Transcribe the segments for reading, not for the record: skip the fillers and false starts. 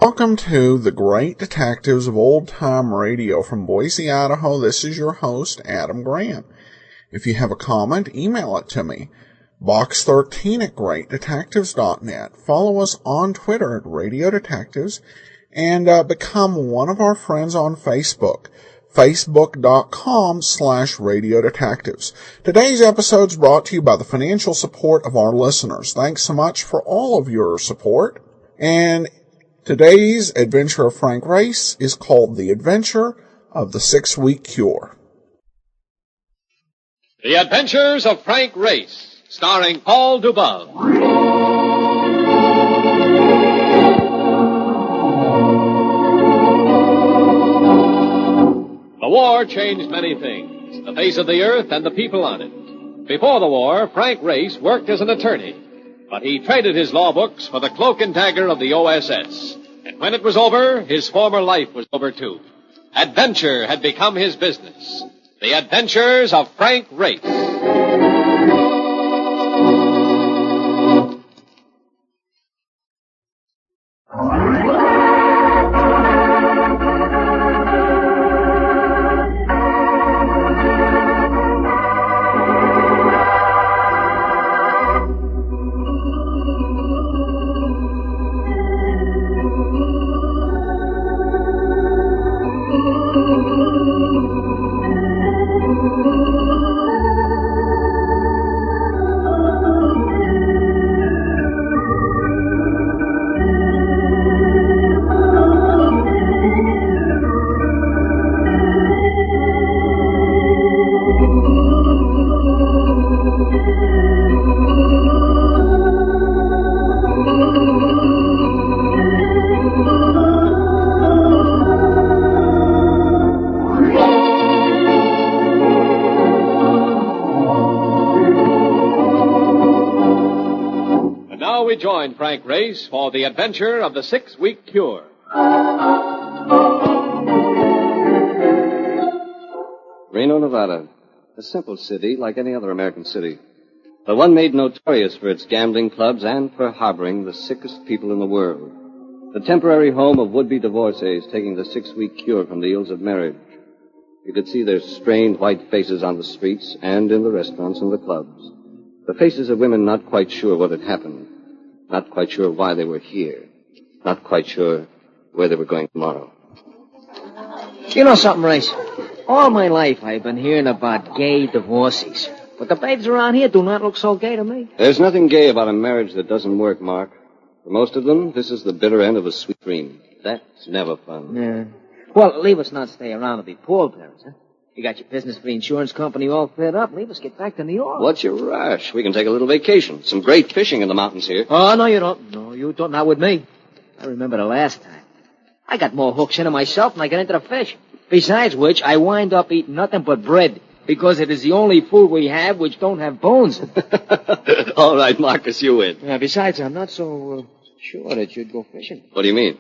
Welcome to The Great Detectives of Old Time Radio from Boise, Idaho. This is your host, Adam Grant. If you have a comment, email it to me. Box13@greatdetectives.net. Follow us on Twitter at Radio Detectives and become one of our friends on Facebook. Facebook.com/Radio Detectives. Today's episode is brought to you by the financial support of our listeners. Thanks so much for all of your support. And today's adventure of Frank Race is called The Adventure of the 6-Week Cure. The Adventures of Frank Race, starring Paul Dubov. The war changed many things, the face of the earth and the people on it. Before the war, Frank Race worked as an attorney, but he traded his law books for the cloak and dagger of the OSS. And when it was over, his former life was over too. Adventure had become his business. The Adventures of Frank Race. We join Frank Race for the adventure of the 6-Week Cure. Reno, Nevada. A simple city like any other American city, but one made notorious for its gambling clubs and for harboring the sickest people in the world. The temporary home of would-be divorcees taking the 6-week cure from the ills of marriage. You could see their strained white faces on the streets and in the restaurants and the clubs. The faces of women not quite sure what had happened. Not quite sure why they were here. Not quite sure where they were going tomorrow. You know something, Race? All my life I've been hearing about gay divorces. But the babes around here do not look so gay to me. There's nothing gay about a marriage that doesn't work, Mark. For most of them, this is the bitter end of a sweet dream. That's never fun. Yeah. Well, leave us not stay around to be pallbearers, huh? You got your business for the insurance company all fed up. Leave us get back to New York. What's your rush? We can take a little vacation. Some great fishing in the mountains here. Oh, no, you don't. No, you don't. Not with me. I remember the last time. I got more hooks into myself than I got into the fish. Besides which, I wind up eating nothing but bread, because it is the only food we have which don't have bones. All right, Marcus, you win. Besides, I'm not so sure that you'd go fishing. What do you mean?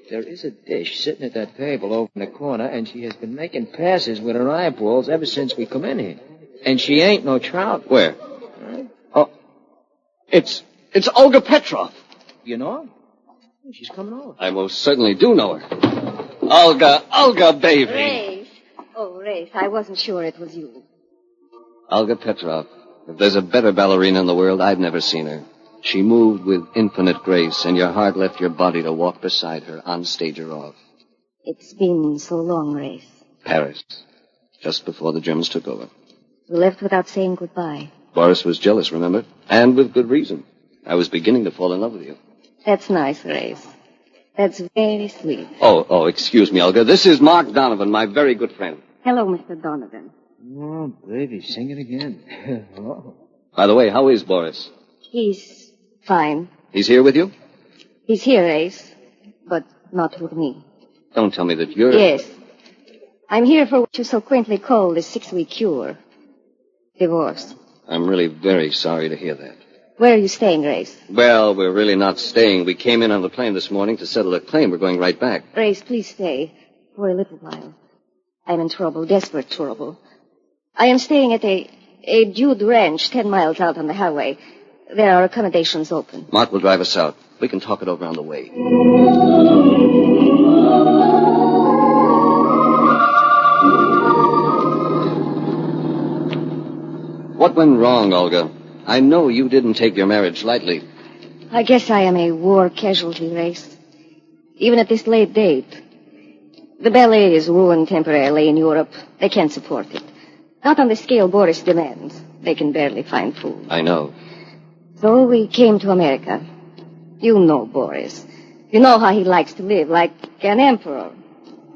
There is a dish sitting at that table over in the corner, and she has been making passes with her eyeballs ever since we come in here. And she ain't no trout. Where? Huh? Oh, it's Olga Petrov. You know her? She's coming over. I most certainly do know her. Olga, baby. Race. Oh, Race, I wasn't sure it was you. Olga Petrov. If there's a better ballerina in the world, I've never seen her. She moved with infinite grace, and your heart left your body to walk beside her, on stage or off. It's been so long, Race. Paris. Just before the Germans took over. You left without saying goodbye. Boris was jealous, remember? And with good reason. I was beginning to fall in love with you. That's nice, Race. That's very sweet. Oh, excuse me, Olga. This is Mark Donovan, my very good friend. Hello, Mr. Donovan. Oh, baby, sing it again. Oh. By the way, how is Boris? He's fine. He's here with you? He's here, Race, but not with me. Don't tell me that you're... Yes. I'm here for what you so quaintly call the 6-week cure. Divorce. I'm really very sorry to hear that. Where are you staying, Grace? Well, we're really not staying. We came in on the plane this morning to settle a claim. We're going right back. Grace, please stay for a little while. I'm in trouble, desperate trouble. I am staying at a Jude ranch 10 miles out on the highway. There are accommodations open. Mark will drive us out. We can talk it over on the way. What went wrong, Olga? I know you didn't take your marriage lightly. I guess I am a war casualty, Grace. Even at this late date. The ballet is ruined temporarily in Europe. They can't support it. Not on the scale Boris demands. They can barely find food. I know. So we came to America. You know Boris. You know how he likes to live, like an emperor.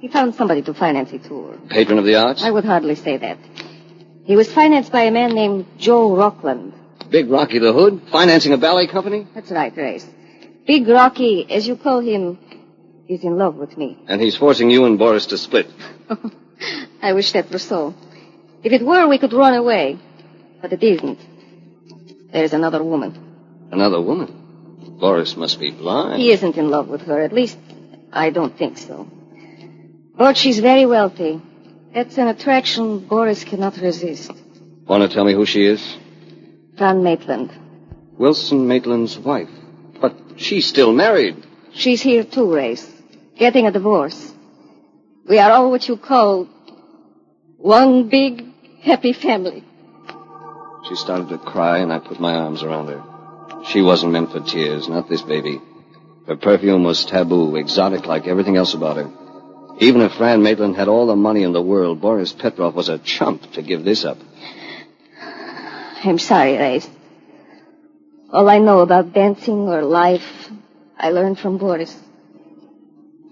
He found somebody to finance a tour. Patron of the arts? I would hardly say that. He was financed by a man named Joe Rockland. Big Rocky the Hood? Financing a ballet company? That's right, Grace. Big Rocky, as you call him, is in love with me. And he's forcing you and Boris to split. I wish that were so. If it were, we could run away. But it isn't. There's another woman. Another woman? Boris must be blind. He isn't in love with her. At least, I don't think so. But she's very wealthy. That's an attraction Boris cannot resist. Want to tell me who she is? Van Maitland. Wilson Maitland's wife. But she's still married. She's here too, Race. Getting a divorce. We are all what you call one big, happy family. She started to cry, and I put my arms around her. She wasn't meant for tears, not this baby. Her perfume was taboo, exotic like everything else about her. Even if Fran Maitland had all the money in the world, Boris Petrov was a chump to give this up. I'm sorry, Race. All I know about dancing or life, I learned from Boris.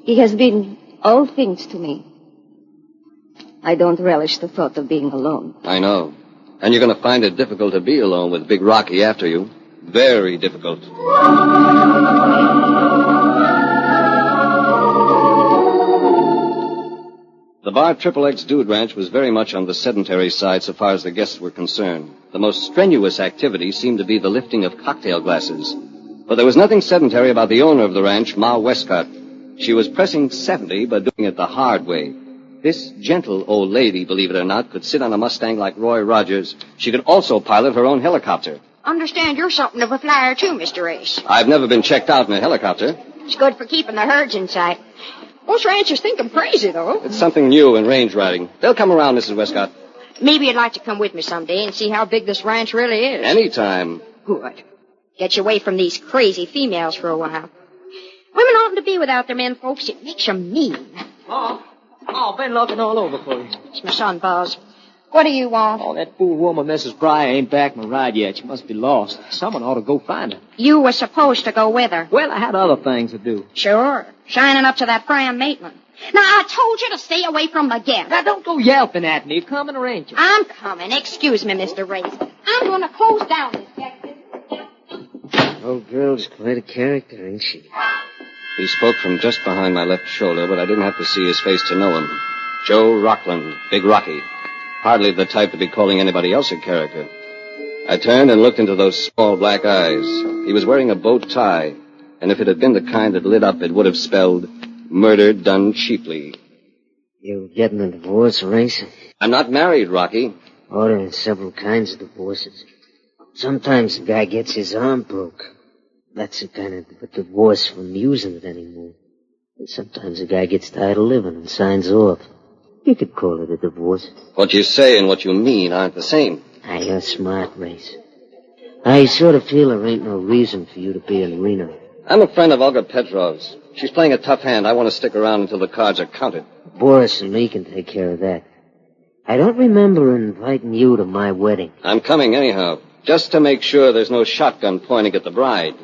He has been all things to me. I don't relish the thought of being alone. I know. And you're going to find it difficult to be alone with Big Rocky after you. Very difficult. The bar Triple X Dude Ranch was very much on the sedentary side so far as the guests were concerned. The most strenuous activity seemed to be the lifting of cocktail glasses. But there was nothing sedentary about the owner of the ranch, Ma Westcott. She was pressing 70, but doing it the hard way. This gentle old lady, believe it or not, could sit on a Mustang like Roy Rogers. She could also pilot her own helicopter. Understand you're something of a flyer, too, Mr. Ace. I've never been checked out in a helicopter. It's good for keeping the herds in sight. Most ranchers think I'm crazy, though. It's something new in range riding. They'll come around, Mrs. Westcott. Maybe you'd like to come with me someday and see how big this ranch really is. Anytime. Good. Get you away from these crazy females for a while. Women oughtn't to be without their men, folks. It makes them mean. Oh, been looking all over for you. It's my son, Buzz. What do you want? Oh, that fool woman, Mrs. Breyer, ain't back my ride yet. She must be lost. Someone ought to go find her. You were supposed to go with her. Well, I had other things to do. Sure. Shining up to that Fran Maitland. Now, I told you to stay away from the guests. Now, don't go yelping at me. Coming or ain't you? I'm coming. Excuse me, Mr. Race. I'm going to close down this guest. Old girl's quite a character, ain't she? He spoke from just behind my left shoulder, but I didn't have to see his face to know him. Joe Rockland, Big Rocky. Hardly the type to be calling anybody else a character. I turned and looked into those small black eyes. He was wearing a bow tie, and if it had been the kind that lit up, it would have spelled murder done cheaply. You getting a divorce, Race? I'm not married, Rocky. Oh, there are several kinds of divorces. Sometimes a guy gets his arm broke. That's a kind of divorce from using it anymore. And sometimes a guy gets tired of living and signs off. You could call it a divorce. What you say and what you mean aren't the same. Ah, you're smart, Race. I sort of feel there ain't no reason for you to be in Reno. I'm a friend of Olga Petrov's. She's playing a tough hand. I want to stick around until the cards are counted. Boris and me can take care of that. I don't remember inviting you to my wedding. I'm coming anyhow, just to make sure there's no shotgun pointing at the bride.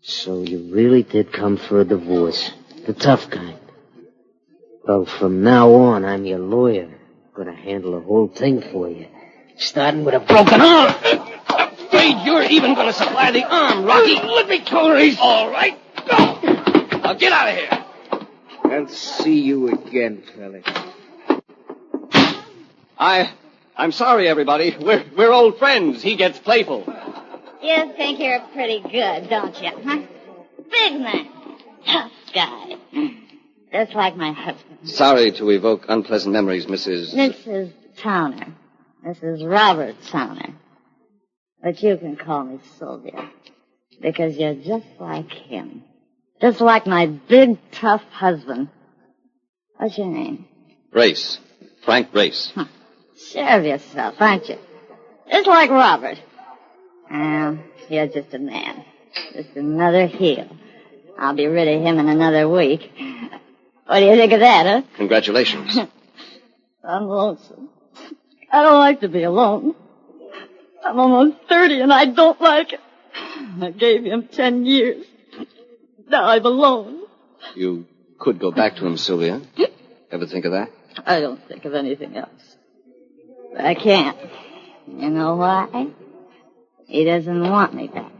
So you really did come for a divorce. The tough kind. Well, from now on, I'm your lawyer. Gonna handle the whole thing for you. Starting with a broken arm. I'm afraid you're even going to supply the arm, Rocky. Let me go, Race. All right. Go. Now get out of here. I'll see you again, fella. I'm sorry, everybody. We're old friends. He gets playful. You think you're pretty good, don't you, huh? Big man. Tough guy. Just like my husband. Sorry to evoke unpleasant memories, Mrs. Mrs. Towner. Mrs. Robert Towner. But you can call me Sylvia. Because you're just like him. Just like my big, tough husband. What's your name? Race. Frank Race. Huh. Sure of yourself, aren't you? Just like Robert. Well, you're just a man. Just another heel. I'll be rid of him in another week. What do you think of that, huh? Congratulations. I'm lonesome. I don't like to be alone. I'm almost 30 and I don't like it. I gave him 10 years. Now I'm alone. You could go back to him, Sylvia. Ever think of that? I don't think of anything else. But I can't. You know why? He doesn't want me back.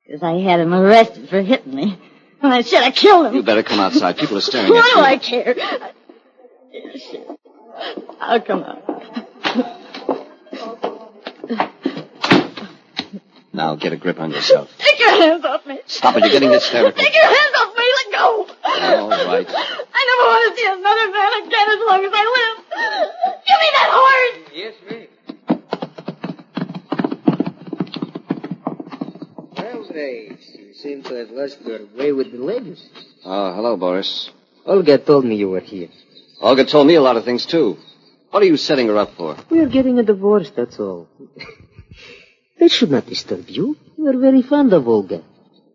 Because I had him arrested for hitting me. And I should have killed him. You better come outside. People are staring at you. Why do I care? Yeah, sure. I'll come out. Now get a grip on yourself. Take your hands off me. Stop it. You're getting hysterical. Take your hands off me. Let go. All right. I never want to see another man again as long as I live. Give me that horse. Yes, ma'am. Well, Grace, you seem to have lost your way with the ladies. Oh, hello, Boris. Olga told me you were here. Olga told me a lot of things, too. What are you setting her up for? We are getting a divorce, that's all. That should not disturb you. You are very fond of Olga.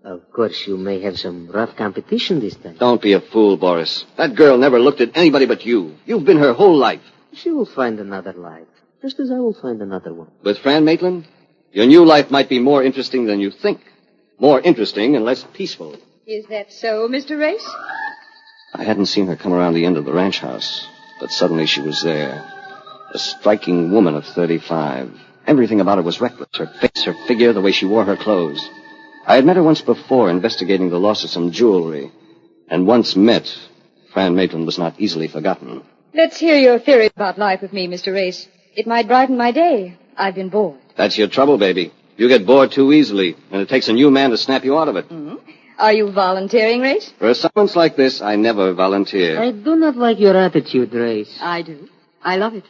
Of course, you may have some rough competition this time. Don't be a fool, Boris. That girl never looked at anybody but you. You've been her whole life. She will find another life, just as I will find another one. With Fran Maitland, your new life might be more interesting than you think. More interesting and less peaceful. Is that so, Mr. Race? I hadn't seen her come around the end of the ranch house, but suddenly she was there. A striking woman of 35. Everything about her was reckless. Her face, her figure, the way she wore her clothes. I had met her once before investigating the loss of some jewelry. And once met, Fran Maitland was not easily forgotten. Let's hear your theory about life with me, Mr. Race. It might brighten my day. I've been bored. That's your trouble, baby. You get bored too easily, and it takes a new man to snap you out of it. Mm-hmm. Are you volunteering, Race? For assignments like this, I never volunteer. I do not like your attitude, Grace. I do. I love it.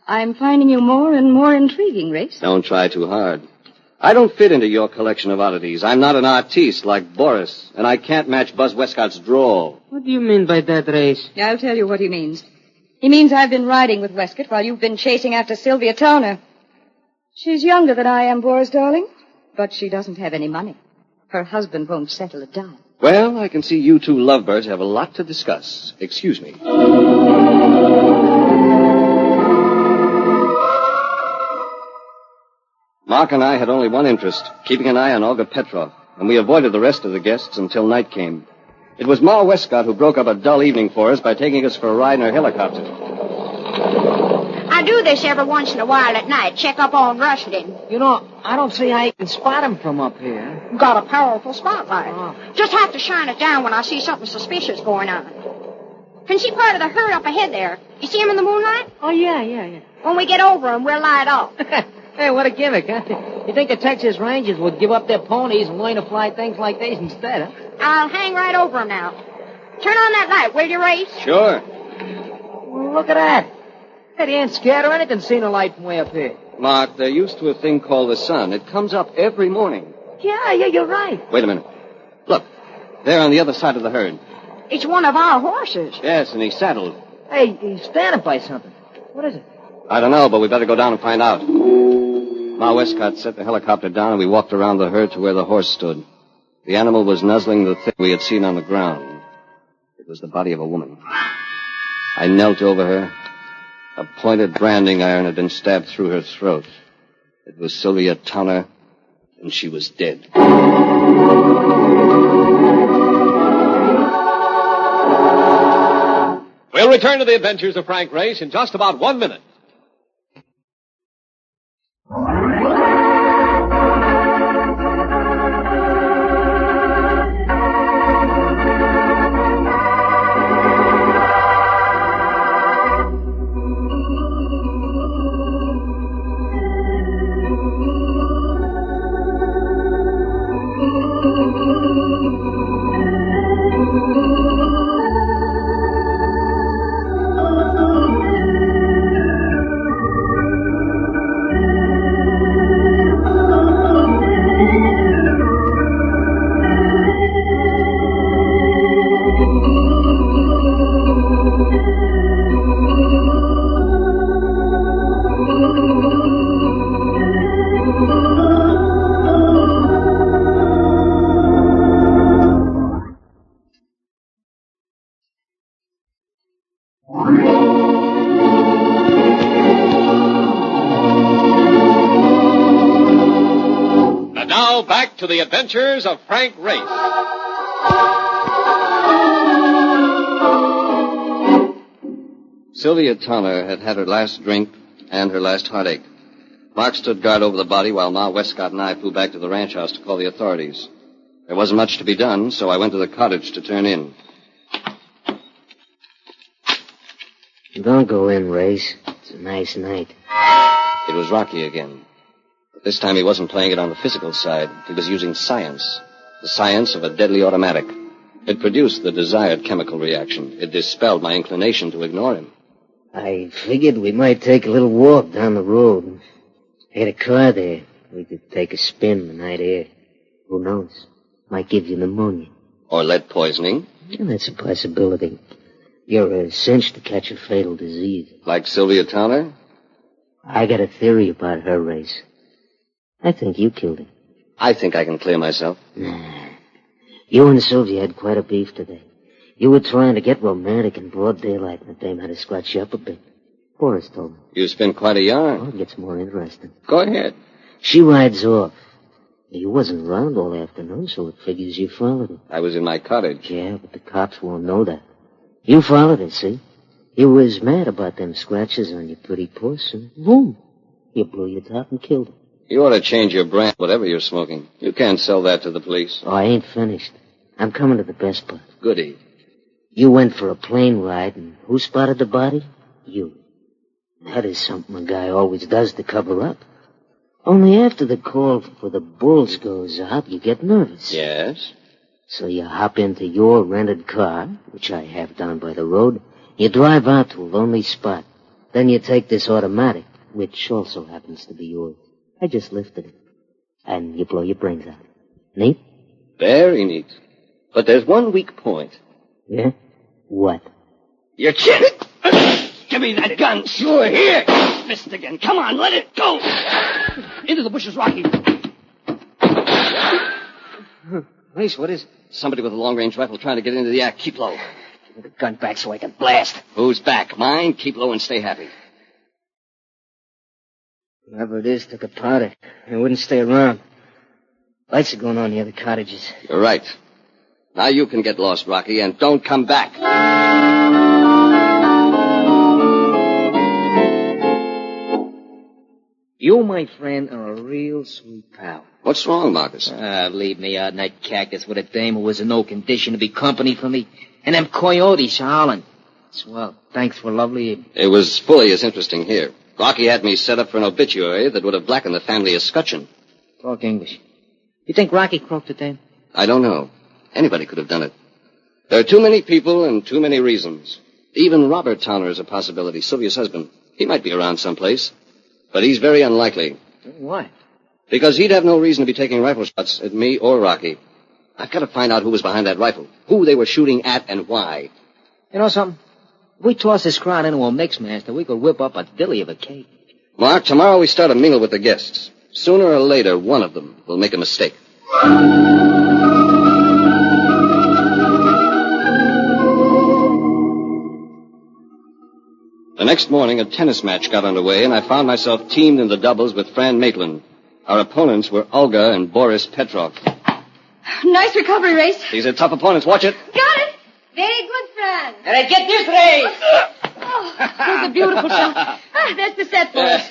I'm finding you more and more intriguing, Race. Don't try too hard. I don't fit into your collection of oddities. I'm not an artiste like Boris, and I can't match Buzz Westcott's drawl. What do you mean by that, Grace? I'll tell you what he means. He means I've been riding with Westcott while you've been chasing after Sylvia Towner. She's younger than I am, Boris, darling, but she doesn't have any money. Her husband won't settle a dime. Well, I can see you two lovebirds have a lot to discuss. Excuse me. Mark and I had only one interest, keeping an eye on Olga Petrov, and we avoided the rest of the guests until night came. It was Ma Westcott who broke up a dull evening for us by taking us for a ride in her helicopter. I do this every once in a while at night, check up on Rushden. You know, I don't see how you can spot him from up here. Got a powerful spotlight. Oh. Just have to shine it down when I see something suspicious going on. Can see part of the herd up ahead there. You see him in the moonlight? Oh, yeah. When we get over him, we'll light off. Hey, what a gimmick, huh? You think the Texas Rangers would give up their ponies and learn to fly things like these instead, huh? I'll hang right over him now. Turn on that light, will you, Race? Sure. Well, look at that. Hey, he ain't scared or anything seeing a light from way up here. Mark, they're used to a thing called the sun. It comes up every morning. Yeah, you're right. Wait a minute. Look, there on the other side of the herd. It's one of our horses. Yes, and he's saddled. Hey, he's standing by something. What is it? I don't know, but we better go down and find out. Ma Westcott set the helicopter down, and we walked around the herd to where the horse stood. The animal was nuzzling the thing we had seen on the ground. It was the body of a woman. I knelt over her. A pointed branding iron had been stabbed through her throat. It was Sylvia Towner, and she was dead. We'll return to the adventures of Frank Race in just about 1 minute. And now back to the adventures of Frank Race. Sylvia Towner had had her last drink and her last heartache. Mark stood guard over the body while Ma Westcott and I flew back to the ranch house to call the authorities. There wasn't much to be done, so I went to the cottage to turn in. Don't go in, Race. It's a nice night. It was Rocky again. But this time he wasn't playing it on the physical side. He was using science. The science of a deadly automatic. It produced the desired chemical reaction. It dispelled my inclination to ignore him. I figured we might take a little walk down the road. I had a car there. We could take a spin in the night air. Who knows? Might give you pneumonia. Or lead poisoning. Yeah, that's a possibility. You're a cinch to catch a fatal disease. Like Sylvia Towner? I got a theory about her, Race. I think you killed her. I think I can clear myself. Nah. You and Sylvia had quite a beef today. You were trying to get romantic in broad daylight, and the dame had to scratch you up a bit. Boris told me. You spin quite a yarn. Oh, it gets more interesting. Go ahead. She rides off. You wasn't around all afternoon, so it figures you followed her. I was in my cottage. Yeah, but the cops won't know that. You followed her, see? You was mad about them scratches on your pretty puss, and boom, you blew your top and killed her. You ought to change your brand, whatever you're smoking. You can't sell that to the police. Oh, I ain't finished. I'm coming to the best part. Goody. You went for a plane ride, and who spotted the body? You. That is something a guy always does to cover up. Only after the call for the bulls goes out, you get nervous. Yes? So you hop into your rented car, which I have down by the road. You drive out to a lonely spot. Then you take this automatic, which also happens to be yours. I just lifted it. And you blow your brains out. Neat? Very neat. But there's one weak point. Yeah? What? Your chin. Give me that gun. Sure, here. Missed again. Come on, let it go. Into the bushes, Rocky. Race, what is it? Somebody with a long-range rifle trying to get into the act. Keep low. Give me the gun back so I can blast. Who's back? Mine? Keep low and stay happy. Whoever it is took a powder. They wouldn't stay around. Lights are going on near the cottages. You're right. Now you can get lost, Rocky, and don't come back. You, my friend, are a real sweet pal. What's wrong, Marcus? Leave me out in that cactus with a dame who was in no condition to be company for me. And them coyotes howling. Swell. Thanks for lovely... It was fully as interesting here. Rocky had me set up for an obituary that would have blackened the family escutcheon. Talk English. You think Rocky croaked the dame? I don't know. Anybody could have done it. There are too many people and too many reasons. Even Robert Towner is a possibility, Sylvia's husband. He might be around someplace. But he's very unlikely. Why? Because he'd have no reason to be taking rifle shots at me or Rocky. I've got to find out who was behind that rifle, who they were shooting at, and why. You know something? If we toss this crowd into a mix master, we could whip up a dilly of a cake. Mark, tomorrow we start a mingle with the guests. Sooner or later, one of them will make a mistake. The next morning, a tennis match got underway, and I found myself teamed in the doubles with Fran Maitland. Our opponents were Olga and Boris Petrov. Nice recovery, Race. These are tough opponents. Watch it. Got it. Very good, Fran. Hey, get this, Ray! Oh, that was a beautiful shot. That's the set for us.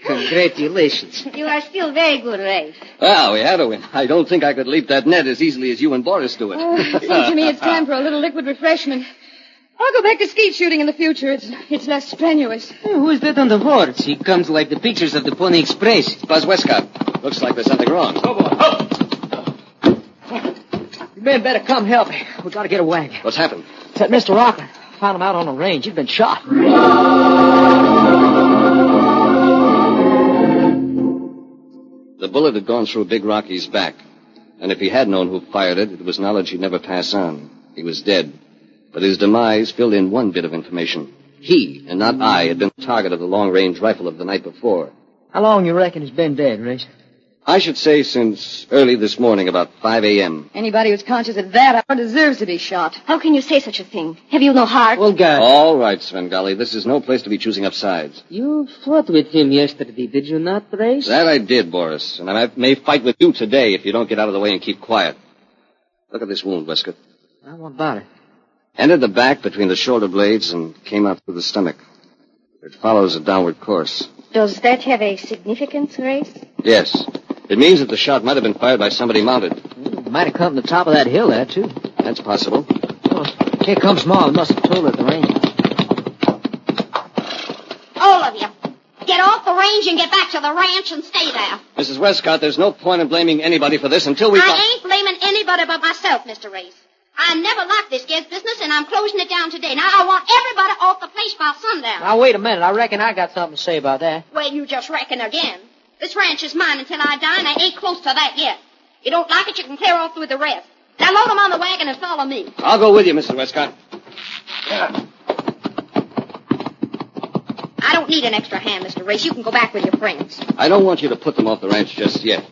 Congratulations. You are still very good, Race. Well, we had to win. I don't think I could leap that net as easily as you and Boris do it. Seems to me it's time for a little liquid refreshment. I'll go back to skeet shooting in the future. It's less strenuous. Hey, who is that on the horse? He comes like the pictures of the Pony Express. Buzz Westcott. Looks like there's something wrong. Oh, boy. Oh. You men better come help me. We gotta get a wagon. What's happened? It's that Mr. Rocker. Found him out on the range. He'd been shot. The bullet had gone through Big Rocky's back. And if he had known who fired it, it was knowledge he'd never pass on. He was dead. But his demise filled in one bit of information. He, and not I, had been the target of the long-range rifle of the night before. How long you reckon he's been dead, Race? I should say since early this morning, about 5 a.m. Anybody who's conscious at that hour deserves to be shot. How can you say such a thing? Have you no heart? Well, God. All right, Svengali. This is no place to be choosing up sides. You fought with him yesterday, did you not, Race? That I did, Boris. And I may fight with you today if you don't get out of the way and keep quiet. Look at this wound, Westcott. What about it? Entered the back between the shoulder blades and came out through the stomach. It follows a downward course. Does that have a significance, Race? Yes. It means that the shot might have been fired by somebody mounted. Might have come from the top of that hill there, too. That's possible. Oh, here comes Ma. We must have told her at the range. All of you, get off the range and get back to the ranch and stay there. Mrs. Westcott, there's no point in blaming anybody for this until we... I ain't blaming anybody but myself, Mr. Race. I never liked this Ged's business, and I'm closing it down today. Now, I want everybody off the place by sundown. Now, wait a minute. I reckon I got something to say about that. Well, you just reckon again. This ranch is mine until I die, and I ain't close to that yet. You don't like it, you can clear off with the rest. Now, load them on the wagon and follow me. I'll go with you, Mrs. Westcott. I don't need an extra hand, Mr. Race. You can go back with your friends. I don't want you to put them off the ranch just yet.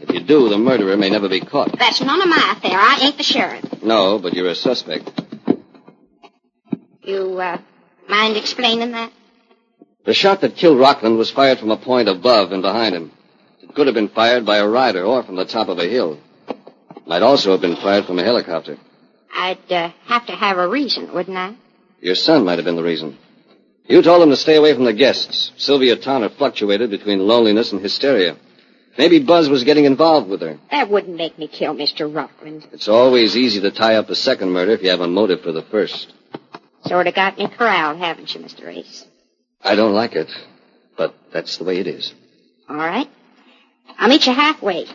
If you do, the murderer may never be caught. That's none of my affair. I ain't the sheriff. No, but you're a suspect. You, mind explaining that? The shot that killed Rockland was fired from a point above and behind him. It could have been fired by a rider or from the top of a hill. Might also have been fired from a helicopter. I'd have to have a reason, wouldn't I? Your son might have been the reason. You told him to stay away from the guests. Sylvia Towner fluctuated between loneliness and hysteria. Maybe Buzz was getting involved with her. That wouldn't make me kill Mr. Rockland. It's always easy to tie up a second murder if you have a motive for the first. Sort of got me corralled, haven't you, Mr. Race? I don't like it, but that's the way it is. All right. I'll meet you halfway.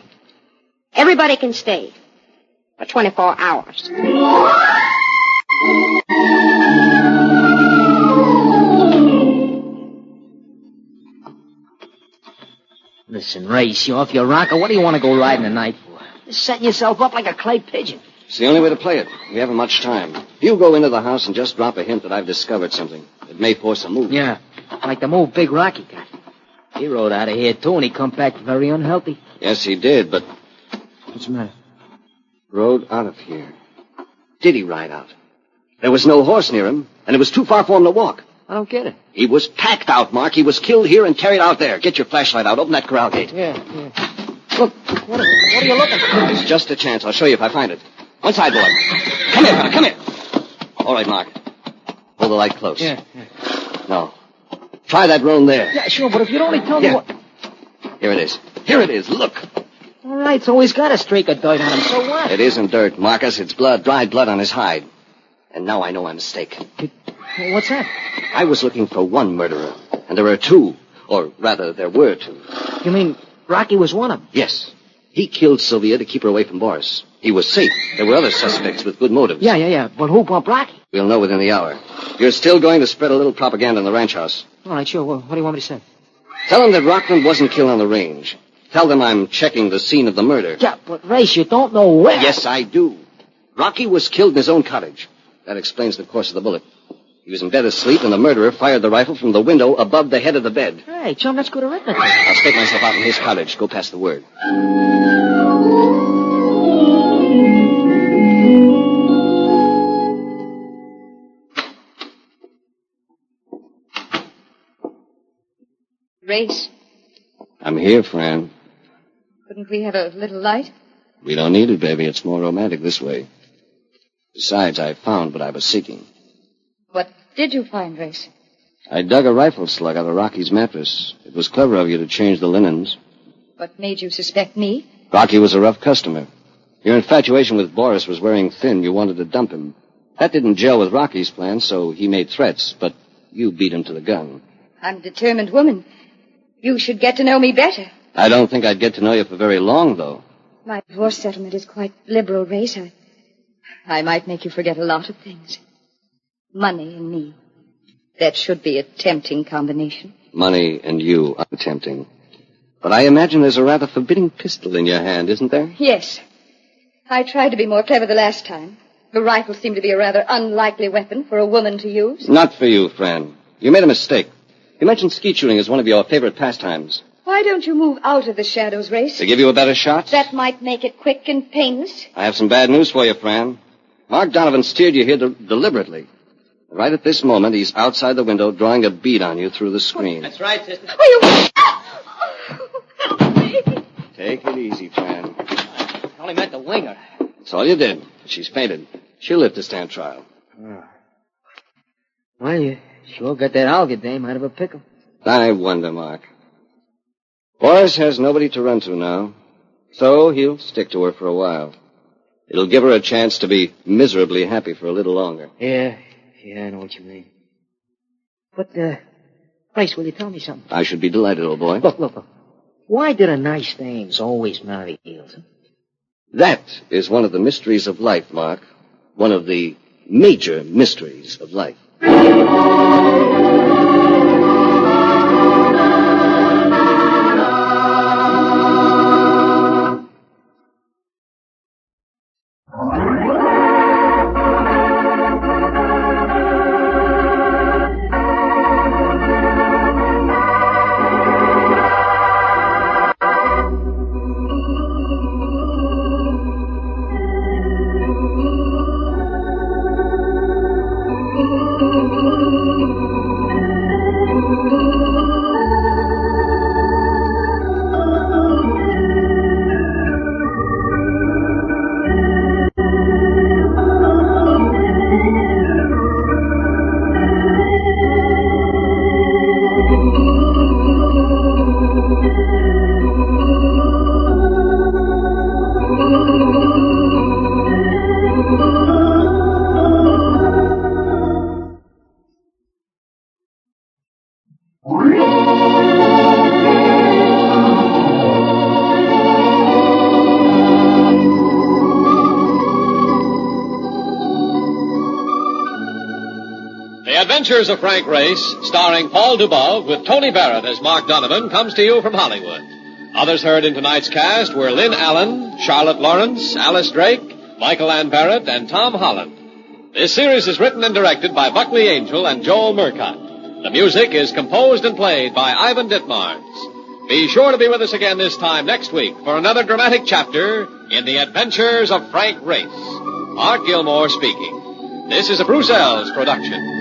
Everybody can stay for 24 hours. Listen, Race, you off your rocker. What do you want to go riding tonight for? Just setting yourself up like a clay pigeon. It's the only way to play it. We haven't much time. You go into the house and just drop a hint that I've discovered something. It may force a move. Yeah, like the move Big Rocky got. He rode out of here, too, and he come back very unhealthy. Yes, he did, but... What's the matter? Rode out of here. Did he ride out? There was no horse near him, and it was too far for him to walk. I don't get it. He was packed out, Mark. He was killed here and carried out there. Get your flashlight out. Open that corral gate. Yeah. Look, what are you looking for? It's just a chance. I'll show you if I find it. One side, boy. Come here, fella. Come here. All right, Mark. Hold the light close. Yeah. No. Try that roan there. Yeah, sure, but if you'd only tell me what... Here it is. Here it is. Look. All right, so he's got a streak of dirt on him. So what? It isn't dirt, Marcus. It's blood, dried blood on his hide. And now I know I'm mistaken. What's that? I was looking for one murderer, and there are two. Or rather, there were two. You mean Rocky was one of them? Yes. He killed Sylvia to keep her away from Boris. He was safe. There were other suspects with good motives. Yeah. But who bumped Rocky? We'll know within the hour. You're still going to spread a little propaganda in the ranch house. All right, sure. What do you want me to say? Tell them that Rockland wasn't killed on the range. Tell them I'm checking the scene of the murder. Yeah, but Race, you don't know where. Yes, I do. Rocky was killed in his own cottage. That explains the course of the bullet. He was in bed asleep, and the murderer fired the rifle from the window above the head of the bed. Hey, chum, that's good arithmetic. I'll stake myself out in his cottage. Go pass the word. Race, I'm here, Fran. couldn't we have a little light? We don't need it, baby. It's more romantic this way. Besides, I found what I was seeking. What did you find, Race? I dug a rifle slug out of Rocky's mattress. It was clever of you to change the linens. What made you suspect me? Rocky was a rough customer. Your infatuation with Boris was wearing thin. You wanted to dump him. That didn't gel with Rocky's plan, so he made threats, but you beat him to the gun. I'm a determined woman. You should get to know me better. I don't think I'd get to know you for very long, though. My divorce settlement is quite liberal, Race. I might make you forget a lot of things. Money and me. That should be a tempting combination. Money and you are tempting. But I imagine there's a rather forbidding pistol in your hand, isn't there? Yes. I tried to be more clever the last time. The rifle seemed to be a rather unlikely weapon for a woman to use. Not for you, Fran. You made a mistake. You mentioned skeet shooting as one of your favorite pastimes. Why don't you move out of the shadows, Race? To give you a better shot? That might make it quick and painless. I have some bad news for you, Fran. Mark Donovan steered you here deliberately. Right at this moment, he's outside the window drawing a bead on you through the screen. That's right, sister. Take it easy, Fran. I only meant to wing her. That's all you did. She's fainted. She'll live to stand trial. Well, you sure got that Olga dame out of a pickle. I wonder, Mark. Boris has nobody to run to now, so he'll stick to her for a while. It'll give her a chance to be miserably happy for a little longer. Yeah, I know what you mean. But, Race, will you tell me something? I should be delighted, old boy. Look. Why do the nice dames always marry heels? Huh? That is one of the mysteries of life, Mark. One of the major mysteries of life. The Adventures of Frank Race, starring Paul Dubov with Tony Barrett as Mark Donovan, comes to you from Hollywood. Others heard in tonight's cast were Lynn Allen, Charlotte Lawrence, Alice Drake, Michael Ann Barrett, and Tom Holland. This series is written and directed by Buckley Angel and Joel Murcott. The music is composed and played by Ivan Ditmars. Be sure to be with us again this time next week for another dramatic chapter in The Adventures of Frank Race. Art Gilmore speaking. This is a Bruce Ells production.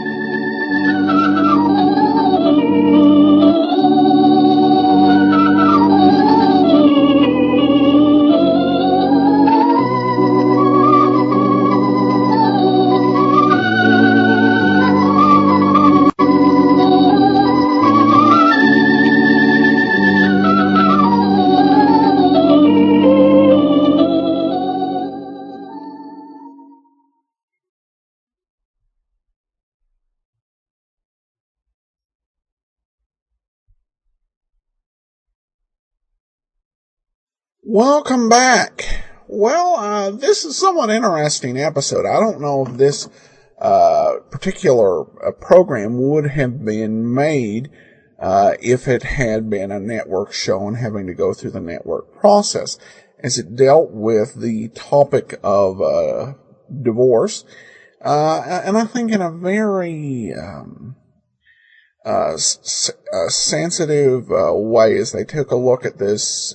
Welcome back. Well, this is a somewhat interesting episode. I don't know if this particular program would have been made if it had been a network show and having to go through the network process, as it dealt with the topic of divorce, and I think in a very sensitive way, as they took a look at this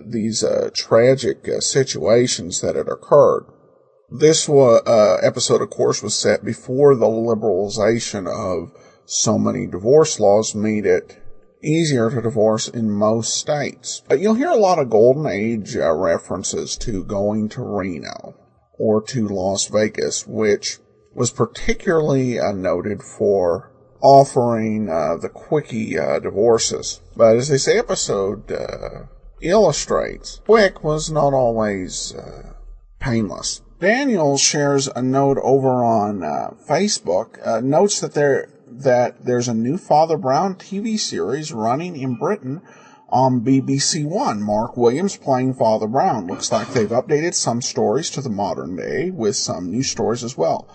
these tragic situations that had occurred. This episode, of course, was set before the liberalization of so many divorce laws made it easier to divorce in most states. But you'll hear a lot of Golden Age references to going to Reno or to Las Vegas, which was particularly noted for offering the quickie divorces. But as this episode illustrates, quick was not always painless. Daniel shares a note over on Facebook, notes that there's a new Father Brown TV series running in Britain on BBC One. Mark Williams playing Father Brown. Looks like they've updated some stories to the modern day with some new stories as well.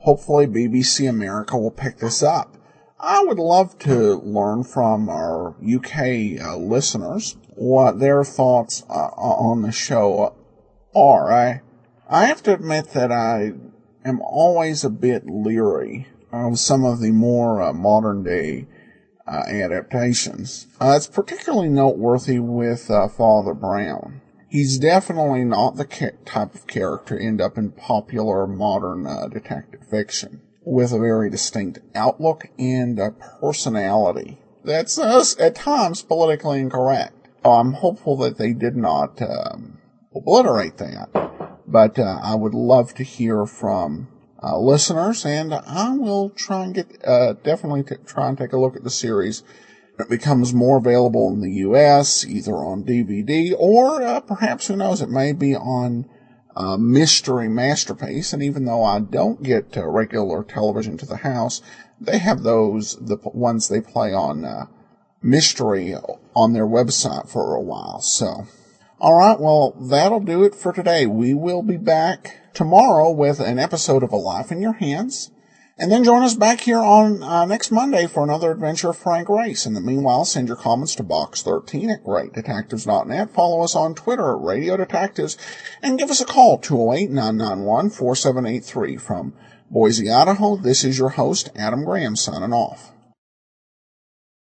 Hopefully BBC America will pick this up. I would love to learn from our UK listeners what their thoughts on the show are. I have to admit that I am always a bit leery of some of the more modern day adaptations. It's particularly noteworthy with Father Brown. He's definitely not the type of character to end up in popular modern detective fiction, with a very distinct outlook and personality that's at times politically incorrect. I'm hopeful that they did not obliterate that, but I would love to hear from listeners, and I will try and try and take a look at the series. It becomes more available in the U.S., either on DVD or perhaps, who knows, it may be on Mystery Masterpiece. And even though I don't get regular television to the house, they have the ones they play on Mystery on their website for a while. So, all right, well, that'll do it for today. We will be back tomorrow with an episode of A Life in Your Hands. And then join us back here on next Monday for another adventure of Frank Race. In the meanwhile, send your comments to box13@greatdetectives.net. Follow us on Twitter at Radio Detectives. And give us a call, 208-991-4783. From Boise, Idaho, this is your host, Adam Graham, signing off.